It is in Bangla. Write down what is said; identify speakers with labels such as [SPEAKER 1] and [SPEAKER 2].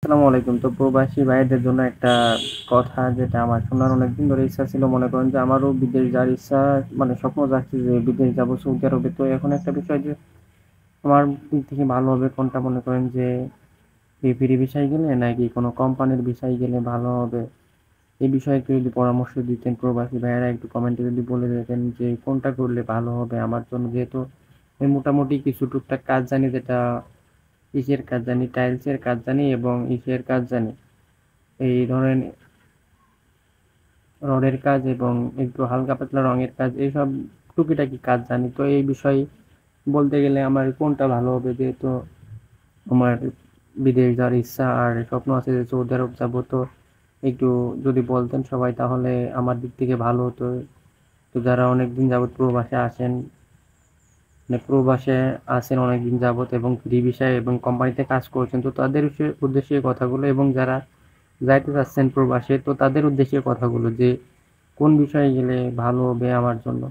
[SPEAKER 1] আসসালামু আলাইকুম। তো প্রবাসী ভাইদের জন্য একটা কথা যেটা আমার শোনার অনেকদিন ধরে ইচ্ছা ছিল। মনে করেন যে আমারও বিদেশ যাওয়ার ইচ্ছা মানে স্বপ্ন জাগছে যে বিদেশ যাবো সৌদি আরবে। তো এখন একটা বিষয় যে আমার দিক থেকে ভালো হবে কোনটা মনে করেন যে এই ফ্রি ভিসায় গেলে নাকি কোনো কোম্পানির ভিসায় গেলে ভালো হবে? এই বিষয়ে একটু যদি পরামর্শ দিতেন প্রবাসী ভাইয়েরা একটু কমেন্টে যদি বলে দিতেন যে কোনটা করলে ভালো হবে আমার জন্য। যেহেতু আমি মোটামুটি কিছু টুকটাক কাজ জানি যেটা ইসের কাজ জানি, টাইলসের কাজ জানি এবং ইসের কাজ জানি। এই ধরেন রডের কাজ এবং একটু হালকা পাতলা রঙের কাজ এইসব টুকিটাকি কাজ জানি। তো এই বিষয়ে বলতে গেলে আমার কোনটা ভালো হবে? যেহেতু আমার বিদেশ যাওয়ার ইচ্ছা আর স্বপ্ন আছে যে সৌদি আরব যাবো। তো একটু যদি বলতেন সবাই তাহলে আমার দিক থেকে ভালো হতো। তো যারা অনেকদিন যাবত প্রবাসে আসেন, মানে প্রবাসে আছেন অনেকদিন যাবত এবং ফ্রি ভিসায় এবং কোম্পানিতে কাজ করছেন, তো তাদের উদ্দেশ্যে এই কথাগুলো, এবং যারা যাইতে চাচ্ছেন প্রবাসে তো তাদের উদ্দেশ্যে কথাগুলো যে কোন বিষয়ে গেলে ভালো হবে আমার জন্য।